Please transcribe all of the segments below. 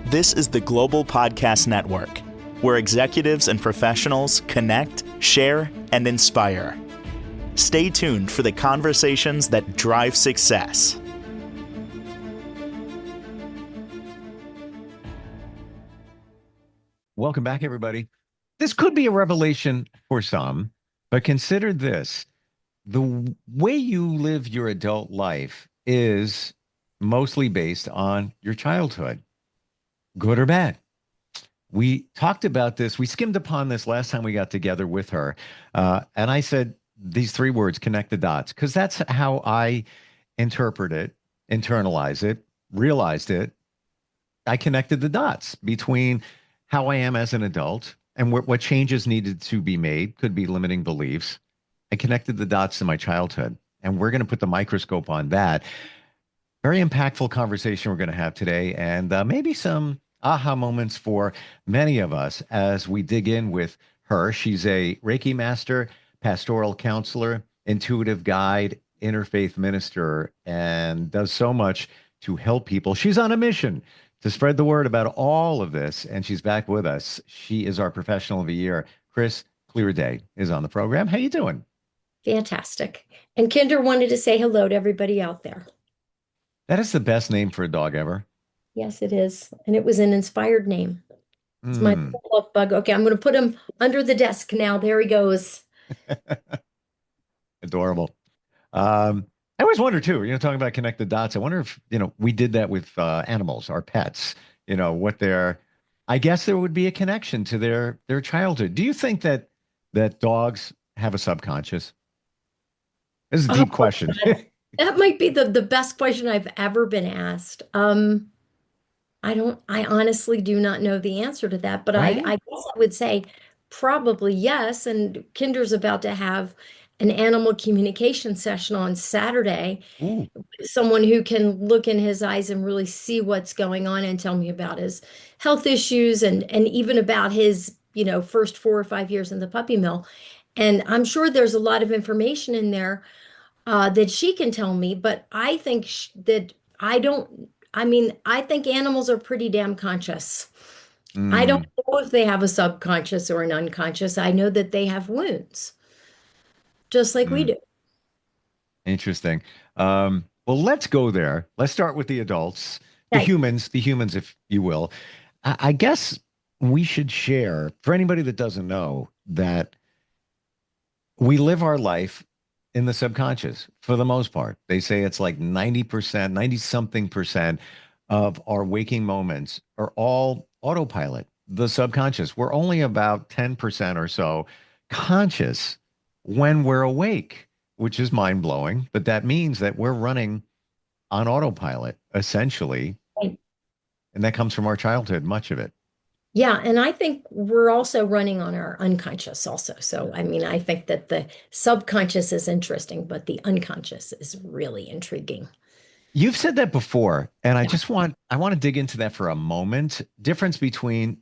This is the Global Podcast Network, where executives and professionals connect, share, and inspire. Stay tuned for the conversations that drive success. Welcome back, everybody. This could be a revelation for some, but consider this. The way you live your adult life is mostly based on your childhood, good or bad. We talked about this. We skimmed upon this last time we got together with her. And I said these three words, connect the dots, because that's how I interpret it, internalize it, realized it. I connected the dots between how I am as an adult and what changes needed to be made, could be limiting beliefs. I connected the dots to my childhood, and we're going to put the microscope on that. Very impactful conversation we're going to have today, and maybe some aha moments for many of us as we dig in with her. She's a Reiki master, pastoral counselor, intuitive guide, interfaith minister, and does so much to help people. She's on a mission to spread the word about all of this, and she's back with us. She is our professional of the year. Chris Clearday is on the program. How you doing? Fantastic. And Kinder wanted to say hello to everybody out there. That is the best name for a dog ever. Yes, it is. And it was an inspired name. It's my love bug. Okay, I'm going to put him under the desk now. There he goes. Adorable. I always wonder too, talking about connect the dots. I wonder if, we did that with animals, our pets, I guess there would be a connection to their childhood. Do you think that dogs have a subconscious? This is a deep question. That might be the best question I've ever been asked. I honestly do not know the answer to that, but right? I guess I would say probably yes. And Kinder's about to have an animal communication session on Saturday. Ooh. Someone who can look in his eyes and really see what's going on and tell me about his health issues and even about his, first 4 or 5 years in the puppy mill. And I'm sure there's a lot of information in there that she can tell me, but I think I think animals are pretty damn conscious. I don't know if they have a subconscious or an unconscious. I know that they have wounds, just like we do. Interesting. Well, let's go there. Let's start with the adults, the humans, if you will. I guess we should share, for anybody that doesn't know, that we live our life in the subconscious for the most part. They say it's like 90%, 90 something percent of our waking moments are all autopilot, the subconscious. We're only about 10% or so conscious when we're awake, which is mind blowing. But that means that we're running on autopilot, essentially. Right. And that comes from our childhood, much of it. Yeah, and I think we're also running on our unconscious also. So, I think that the subconscious is interesting, but the unconscious is really intriguing. You've said that before, and I want to dig into that for a moment. Difference between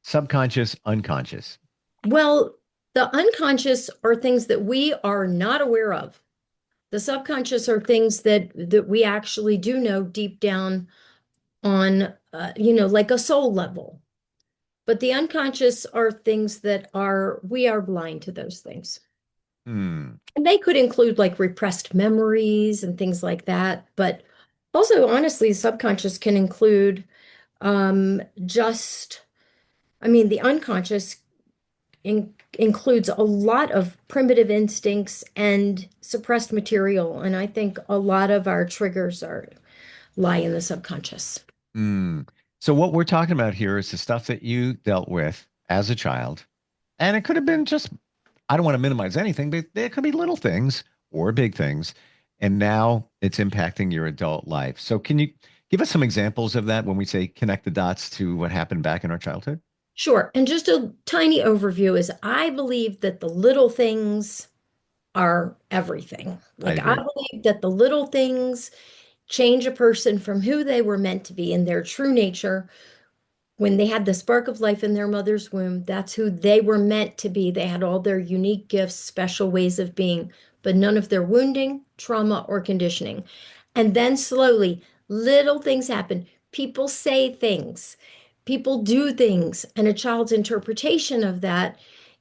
subconscious, unconscious. Well, the unconscious are things that we are not aware of. The subconscious are things that we actually do know deep down on, like a soul level. But the unconscious are things that we are blind to those things. And they could include like repressed memories and things like that. But also, honestly, subconscious can include the unconscious includes a lot of primitive instincts and suppressed material. And I think a lot of our triggers lie in the subconscious. So what we're talking about here is the stuff that you dealt with as a child. And it could have been just, I don't want to minimize anything, but there could be little things or big things. And now it's impacting your adult life. So can you give us some examples of that when we say connect the dots to what happened back in our childhood? Sure. And just a tiny overview is I believe that the little things are everything. I believe that the little things change a person from who they were meant to be in their true nature. When they had the spark of life in their mother's womb, that's who they were meant to be. They had all their unique gifts, special ways of being, but none of their wounding, trauma, or conditioning. And then slowly, little things happen. people say things, people do things, and a child's interpretation of that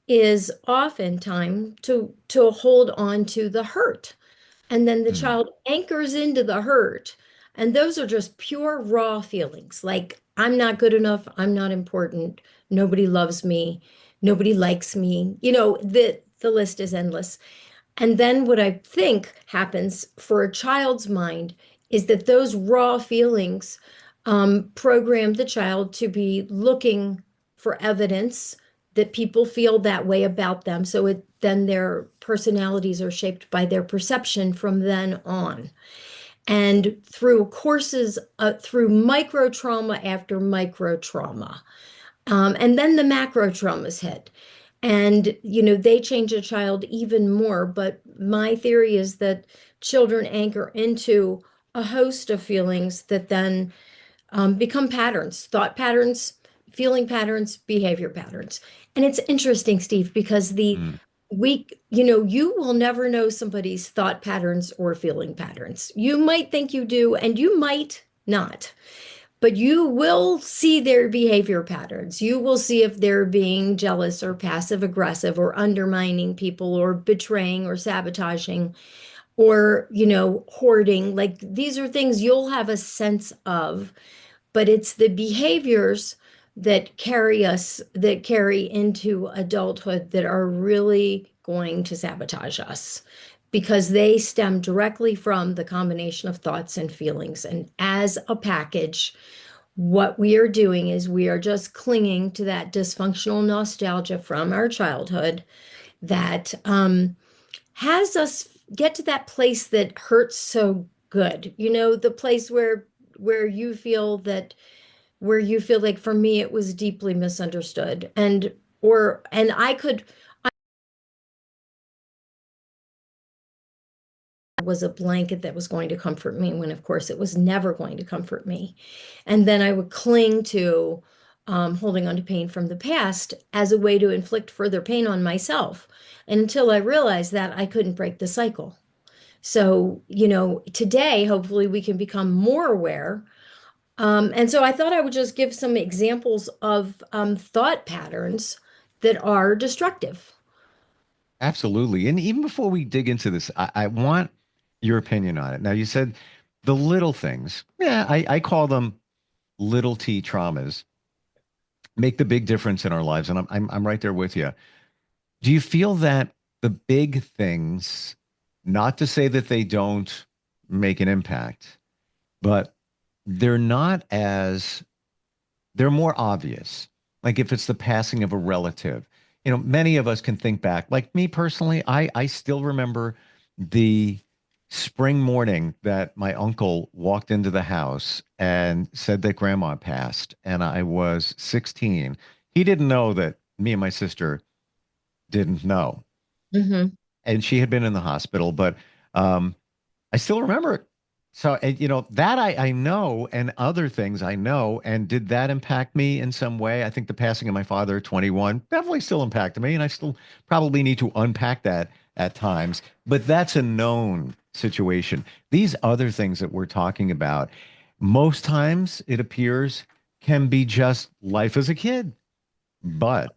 is oftentimes to hold on to the hurt. And then the Mm, child anchors into the hurt. And those are just pure raw feelings like, I'm not good enough, I'm not important, nobody loves me, nobody likes me. The list is endless. And then what I think happens for a child's mind is that those raw feelings program the child to be looking for evidence that people feel that way about them. Then their personalities are shaped by their perception from then on. And through courses, through micro trauma after micro trauma, and then the macro traumas hit. And, they change a child even more. But my theory is that children anchor into a host of feelings that then become patterns, thought patterns, feeling patterns, behavior patterns. And it's interesting, Steve, because mm. you will never know somebody's thought patterns or feeling patterns. You might think you do, and you might not. But you will see their behavior patterns. You will see if they're being jealous or passive aggressive or undermining people or betraying or sabotaging or, hoarding. Like these are things you'll have a sense of, but it's the behaviors that carry into adulthood that are really going to sabotage us because they stem directly from the combination of thoughts and feelings. And as a package, what we are doing is we are just clinging to that dysfunctional nostalgia from our childhood that has us get to that place that hurts so good. The place where you feel that where you feel like for me it was deeply misunderstood and I was a blanket that was going to comfort me when of course it was never going to comfort me. And then I would cling to holding on to pain from the past as a way to inflict further pain on myself. And until I realized that I couldn't break the cycle. So, today, hopefully, we can become more aware. And so I thought I would just give some examples of thought patterns that are destructive. Absolutely. And even before we dig into this, I want your opinion on it. Now, you said the little things. Yeah, I call them little T traumas make the big difference in our lives. And I'm right there with you. Do you feel that the big things, not to say that they don't make an impact, but they're not as they're more obvious. Like if it's the passing of a relative, many of us can think back. Like me personally, I still remember the spring morning that my uncle walked into the house and said that grandma passed, and I was 16. He didn't know that me and my sister didn't know, Hmm. and she had been in the hospital, but um, I still remember it. So, and, that I know, and other things I know. And did that impact me in some way? I think the passing of my father at 21 definitely still impacted me. And I still probably need to unpack that at times. But that's a known situation. These other things that we're talking about, most times it appears can be just life as a kid, but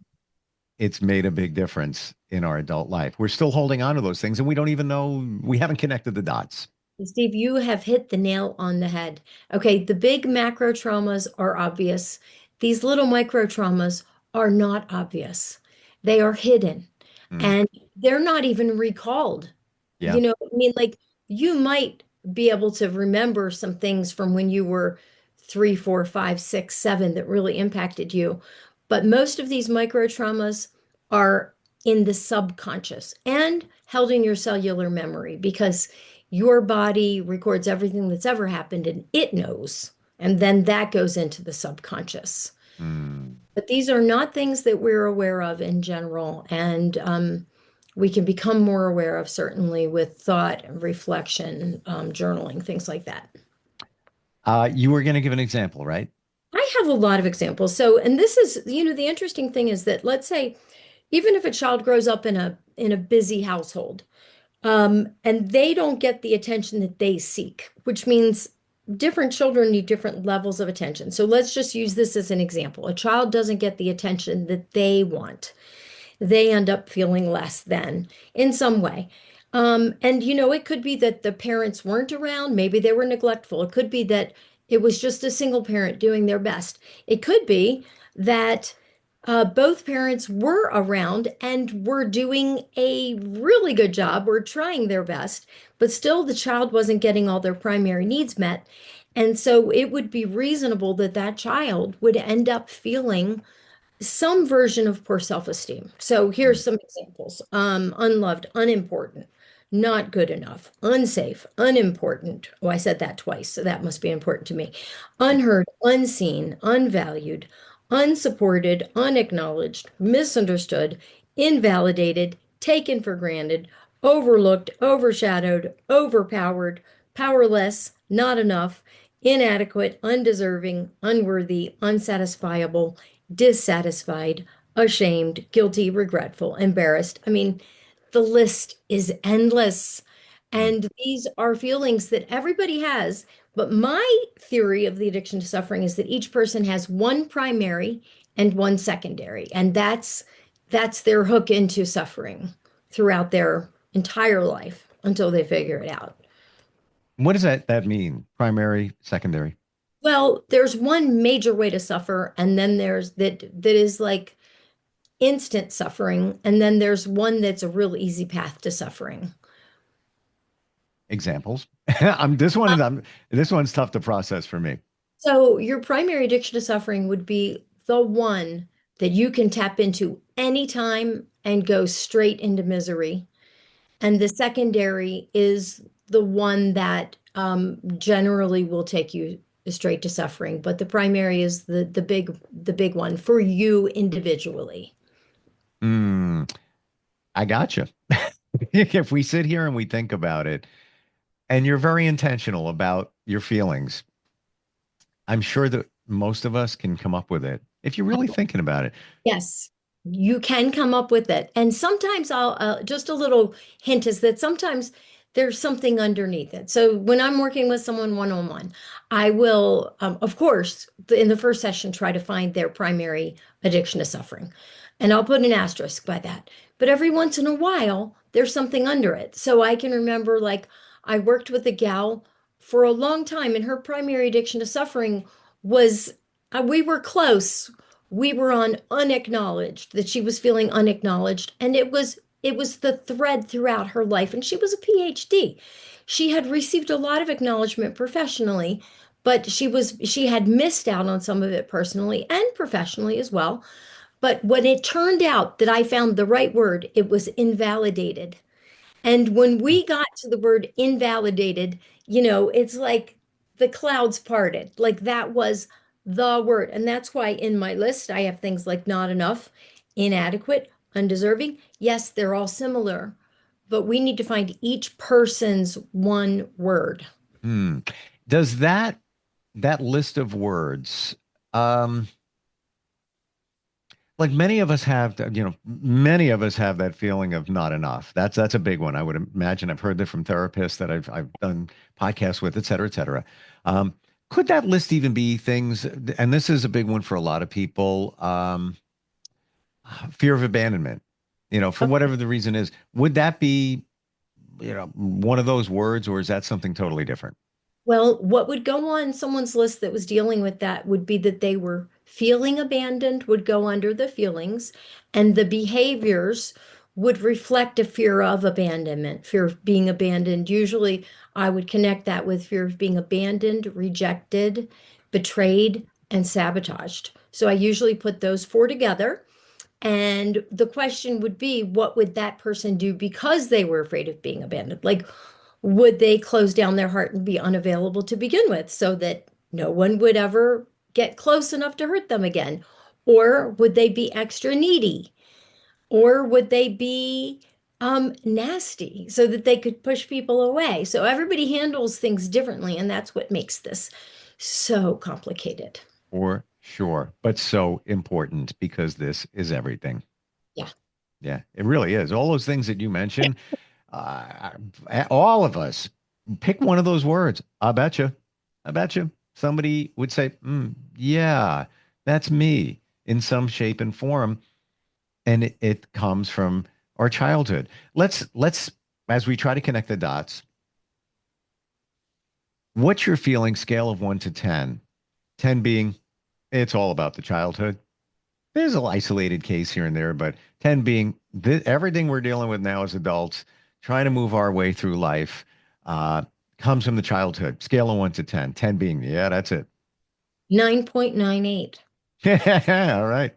it's made a big difference in our adult life. We're still holding on to those things and we don't even know, we haven't connected the dots. Steve, you have hit the nail on the head. Okay, the big macro traumas are obvious. These little micro traumas are not obvious. They are hidden Mm, and they're not even recalled. yeah. I mean, like you might be able to remember some things from when you were 3, 4, 5, 6, 7 that really impacted you. But most of these micro traumas are in the subconscious and held in your cellular memory because your body records everything that's ever happened and it knows. And then that goes into the subconscious. Mm. But these are not things that we're aware of in general. And we can become more aware of certainly with thought, reflection, journaling, things like that. You were going to give an example, right? I have a lot of examples. So, and this is, the interesting thing is that let's say, even if a child grows up in a busy household, and they don't get the attention that they seek, which means different children need different levels of attention. So let's just use this as an example. A child doesn't get the attention that they want. They end up feeling less than in some way. And it could be that the parents weren't around, maybe they were neglectful. It could be that it was just a single parent doing their best. It could be that both parents were around and were doing a really good job, were trying their best, but still the child wasn't getting all their primary needs met. And so it would be reasonable that that child would end up feeling some version of poor self-esteem. So Mm. here's some examples. Unloved, unimportant, not good enough, unsafe, unimportant. Oh, I said that twice, so that must be important to me. Unheard, unseen, unvalued, unsupported, unacknowledged, misunderstood, invalidated, taken for granted, overlooked, overshadowed, overpowered, powerless, not enough, inadequate, undeserving, unworthy, unsatisfiable, dissatisfied, ashamed, guilty, regretful, embarrassed. I mean, the list is endless. Mm. And these are feelings that everybody has. But my theory of the addiction to suffering is that each person has one primary and one secondary. And that's their hook into suffering throughout their entire life until they figure it out. What does that mean? Primary, secondary? Well, there's one major way to suffer, and then there's that is like instant suffering, and then there's one that's a real easy path to suffering. Examples. This one's tough to process for me. So your primary addiction to suffering would be the one that you can tap into anytime and go straight into misery. And the secondary is the one that generally will take you straight to suffering. But the primary is the big one for you individually. Mm, I gotcha. If we sit here and we think about it, and you're very intentional about your feelings, I'm sure that most of us can come up with it if you're really thinking about it. Yes, you can come up with it. And sometimes just a little hint is that sometimes there's something underneath it. So when I'm working with someone one-on-one, I will, of course, in the first session, try to find their primary addiction to suffering. And I'll put an asterisk by that. But every once in a while, there's something under it. So I can remember, like, I worked with a gal for a long time, and her primary addiction to suffering was, we were close, we were on unacknowledged, that she was feeling unacknowledged, and it was the thread throughout her life. And she was a PhD. She had received a lot of acknowledgement professionally, but she had missed out on some of it personally and professionally as well. But when it turned out that I found the right word, it was invalidated. And when we got to the word invalidated, it's like the clouds parted. Like that was the word. And that's why in my list, I have things like not enough, inadequate, undeserving. Yes, they're all similar, but we need to find each person's one word. Hmm. Does that list of words, um, like many of us have, many of us have that feeling of not enough. That's a big one. I would imagine I've heard that from therapists that I've done podcasts with, et cetera, et cetera. Um, could that list even be things, and this is a big one for a lot of people, fear of abandonment, for whatever the reason is, would that be, one of those words, or is that something totally different? Well, what would go on someone's list that was dealing with that would be that they were feeling abandoned, would go under the feelings, and the behaviors would reflect a fear of abandonment, fear of being abandoned. Usually, I would connect that with fear of being abandoned, rejected, betrayed, and sabotaged. So I usually put those four together. And the question would be, what would that person do because they were afraid of being abandoned? Like, would they close down their heart and be unavailable to begin with so that no one would ever get close enough to hurt them again? Or would they be extra needy? Or would they be nasty so that they could push people away? So everybody handles things differently, and that's what makes this so complicated. For sure, but so important because this is everything. Yeah. Yeah, it really is. All those things that you mentioned, all of us pick one of those words. I bet you. I bet you somebody would say, yeah, that's me in some shape and form. And it comes from our childhood. Let's, as we try to connect the dots, what's your feeling scale of 1 to 10? 10 being it's all about the childhood. There's an isolated case here and there, but 10 being everything we're dealing with now as adults, trying to move our way through life, uh, comes from the childhood. Scale of 1 to 10. 10 being, yeah, that's it. 9.98. All right.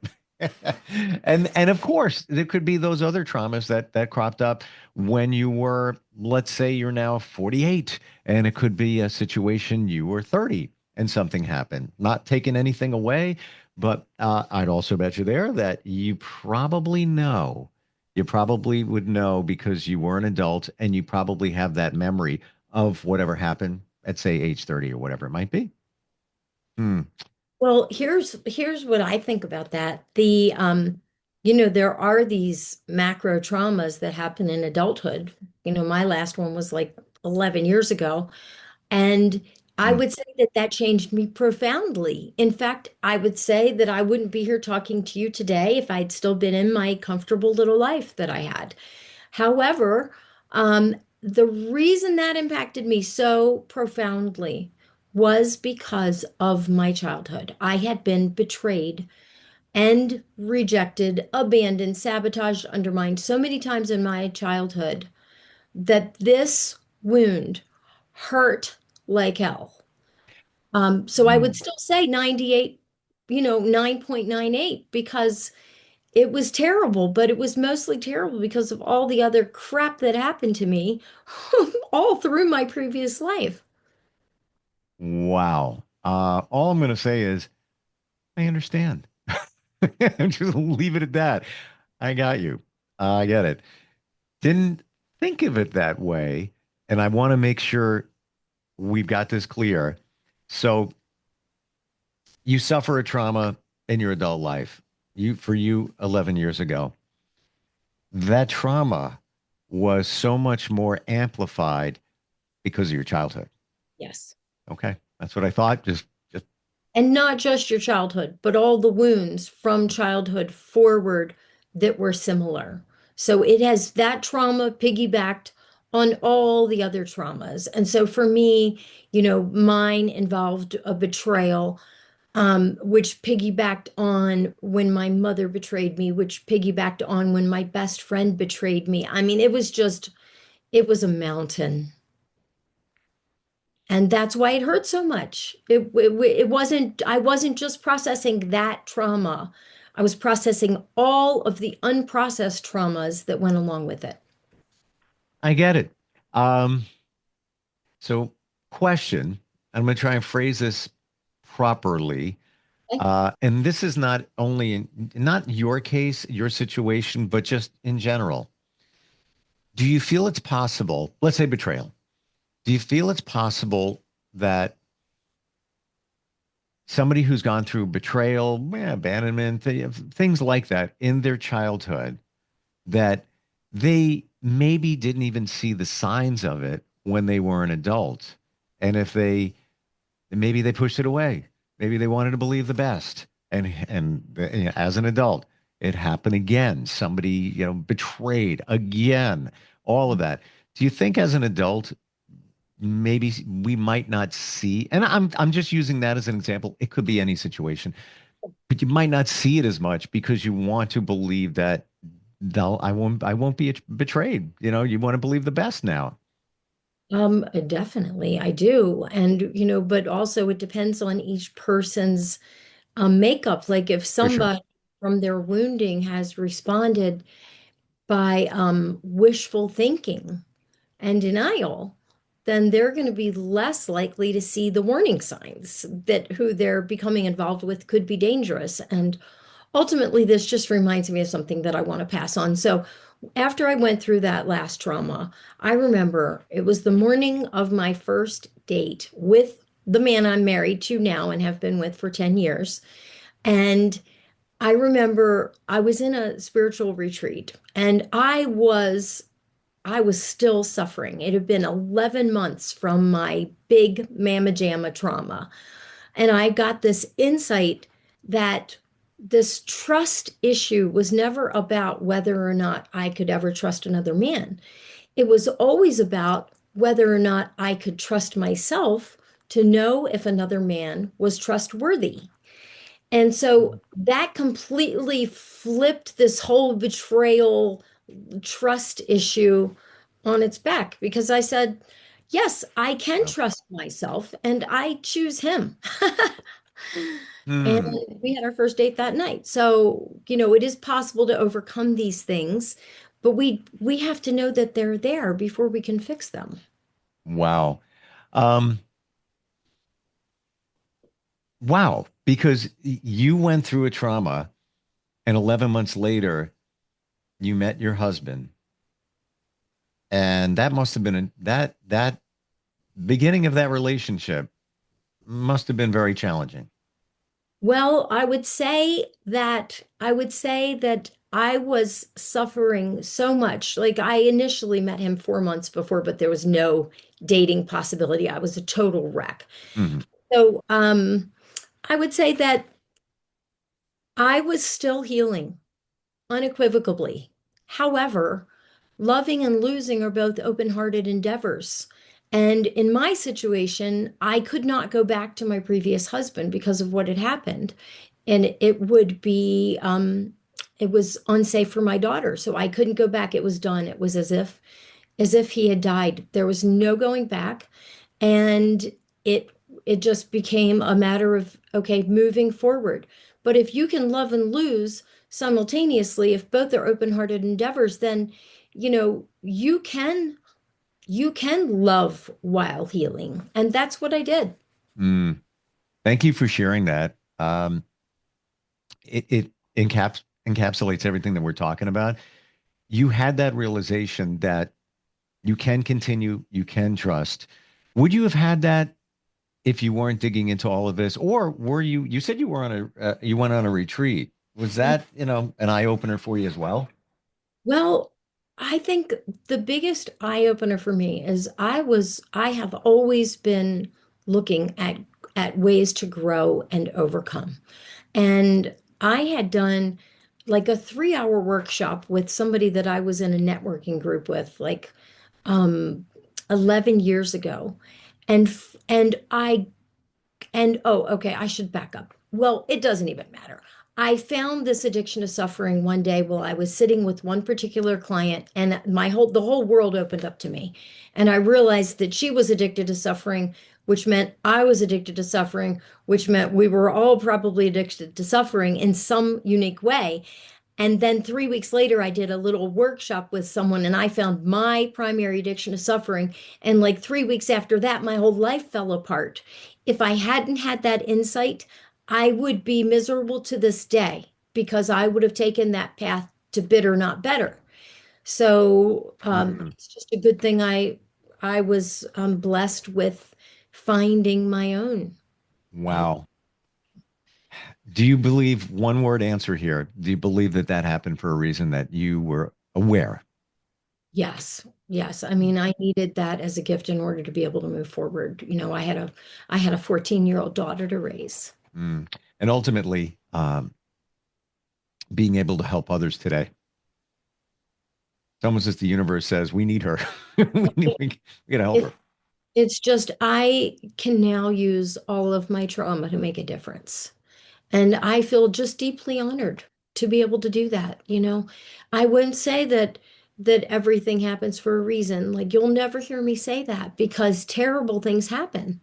And of course, there could be those other traumas that cropped up when you were, let's say you're now 48, and it could be a situation you were 30 and something happened. Not taking anything away, but I'd also bet you there that you probably would know because you were an adult and you probably have that memory of whatever happened at say age 30 or whatever it might be. Hmm. Well, here's what I think about that. There are these macro traumas that happen in adulthood. My last one was like 11 years ago, and I Hmm. would say that that changed me profoundly. In fact, I would say that I wouldn't be here talking to you today if I'd still been in my comfortable little life that I had. However, the reason that impacted me so profoundly was because of my childhood. I had been betrayed and rejected, abandoned, sabotaged, undermined so many times in my childhood that this wound hurt like hell. So I would Hmm. still say 98, 9.98 because it was terrible, but it was mostly terrible because of all the other crap that happened to me all through my previous life. Wow. All I'm going to say is I understand. Just leave it at that. I got you. I get it. Didn't think of it that way. And I want to make sure we've got this clear. So you suffer a trauma in your adult life. For you 11 years ago. That trauma was so much more amplified because of your childhood. Yes. Okay. That's what I thought. Just And not just your childhood, but all the wounds from childhood forward that were similar. So it has that trauma piggybacked on all the other traumas. And so for me, mine involved a betrayal, which piggybacked on when my mother betrayed me, which piggybacked on when my best friend betrayed me. I mean, it was a mountain. And that's why it hurt so much. I wasn't just processing that trauma. I was processing all of the unprocessed traumas that went along with it. I get it. Um, so question, I'm going to try and phrase this properly. Okay. And this is not only not your case, your situation, but just in general. Do you feel it's possible, let's say betrayal, do you feel it's possible that somebody who's gone through betrayal, abandonment, things like that in their childhood, that they maybe didn't even see the signs of it when they were an adult? And if they maybe they pushed it away, maybe they wanted to believe the best, and as an adult, it happened again. Somebody betrayed again. All of that. Do you think as an adult maybe we might not see, and I'm just using that as an example. It could be any situation, but you might not see it as much because you want to believe that they'll I won't be betrayed. You want to believe the best now. Definitely, I do. And, but also it depends on each person's makeup. Like if For sure. somebody from their wounding has responded by wishful thinking and denial, then they're going to be less likely to see the warning signs that who they're becoming involved with could be dangerous. And ultimately, this just reminds me of something that I want to pass on. So, after I went through that last trauma, I remember it was the morning of my first date with the man I'm married to now and have been with for 10 years. And I remember I was in a spiritual retreat and I was I was still suffering. It had been 11 months from my big mamma jamma trauma. And I got this insight that this trust issue was never about whether or not I could ever trust another man. It was always about whether or not I could trust myself to know if another man was trustworthy. And so that completely flipped this whole betrayal trust issue on its back because I said, yes, I can trust myself and I choose him. And Hmm. we had our first date that night. So, it is possible to overcome these things, but we have to know that they're there before we can fix them. Wow. Um, wow. Because you went through a trauma and 11 months later, you met your husband. And that must have been that beginning of that relationship must have been very challenging. Well, I would say that I was suffering so much. Like I initially met him 4 months before, but there was no dating possibility. I was a total wreck. Mhm. So, I would say that I was still healing unequivocally. However, loving and losing are both open-hearted endeavors. And in my situation, I could not go back to my previous husband because of what had happened. And it was unsafe for my daughter. So I couldn't go back. It was done. It was as if he had died. There was no going back. And it it just became a matter of, okay, moving forward. But if you can love and lose simultaneously, if both are open-hearted endeavors, then you can love while healing. And that's what I did. Mm. Thank you for sharing that. It encapsulates everything that we're talking about. You had that realization that you can continue, you can trust. Would you have had that if you weren't digging into all of this, or were you? You said you were on you went on a retreat. Was that an eye opener for you as well? Well, I think the biggest eye opener for me is I have always been looking at ways to grow and overcome. And I had done like a 3 hour workshop with somebody that I was in a networking group with like um 11 years ago. And oh, okay, I should back up. Well, it doesn't even matter. I found this addiction to suffering one day while I was sitting with one particular client, and the whole world opened up to me. And I realized that she was addicted to suffering, which meant I was addicted to suffering, which meant we were all probably addicted to suffering in some unique way. And then 3 weeks later, I did a little workshop with someone and I found my primary addiction to suffering. And like 3 weeks after that, my whole life fell apart. If I hadn't had that insight, I would be miserable to this day because I would have taken that path to bitter, not better. So Mm. it's just a good thing I was blessed with finding my own. And Wow. Do you believe one word answer here? Do you believe that that happened for a reason that you were aware? yes, yes. I mean, I needed that as a gift in order to be able to move forward. I had a 14-year-old daughter to raise. Mm. And ultimately, being able to help others today. It's almost as the universe says, we need her. We gotta help her. It, it's just I can now use all of my trauma to make a difference. And I feel just deeply honored to be able to do that. I wouldn't say that everything happens for a reason. Like you'll never hear me say that because terrible things happen.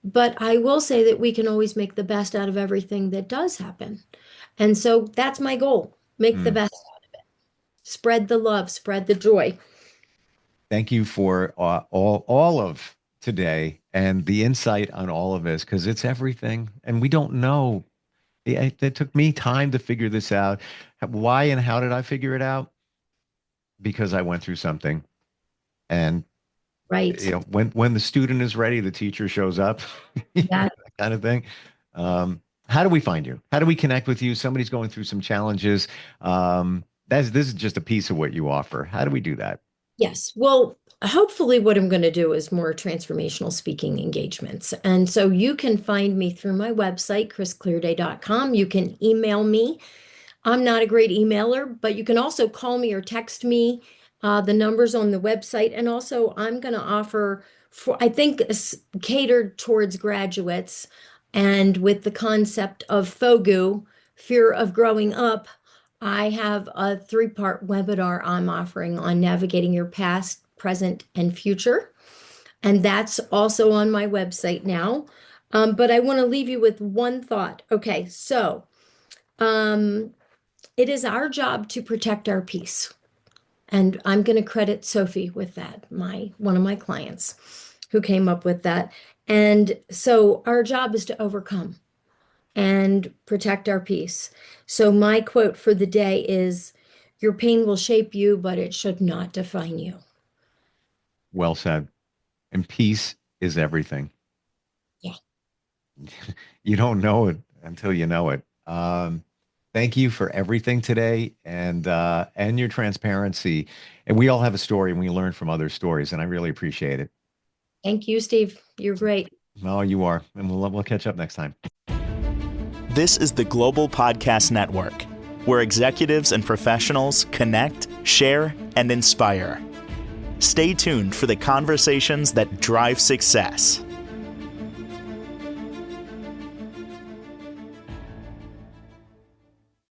But I will say that we can always make the best out of everything that does happen. And so that's my goal. Make the Mm. best, spread the love, spread the joy. Thank you for all of today and the insight on all of this because it's everything, and we don't know. It took me time to figure this out. Why and how did I figure it out? Because I went through something, and Right. when the student is ready, the teacher shows up, Yeah. that kind of thing. How do we find you? How do we connect with you? Somebody's going through some challenges. This is just a piece of what you offer. How do we do that? Yes. Well, hopefully what I'm going to do is more transformational speaking engagements. And so you can find me through my website, chrisclearday.com. You can email me. I'm not a great emailer, but you can also call me or text me. The numbers on the website. And also I'm going to offer for, I think, catered towards graduates and with the concept of FOGU, fear of growing up. I have a 3-part webinar I'm offering on navigating your past, present, and future. And that's also on my website now. But I want to leave you with one thought. Okay, so it is our job to protect our peace. And I'm going to credit Sophie with that, one of my clients who came up with that. And so our job is to overcome and protect our peace. So my quote for the day is, your pain will shape you, but it should not define you. Well said. And peace is everything. Yeah. You don't know it until you know it. Thank you for everything today and your transparency. And we all have a story and we learn from other stories, and I really appreciate it. Thank you, Steve. You're great. Oh, you are. And we'll catch up next time. This is the Global Podcast Network, where executives and professionals connect, share, and inspire. Stay tuned for the conversations that drive success.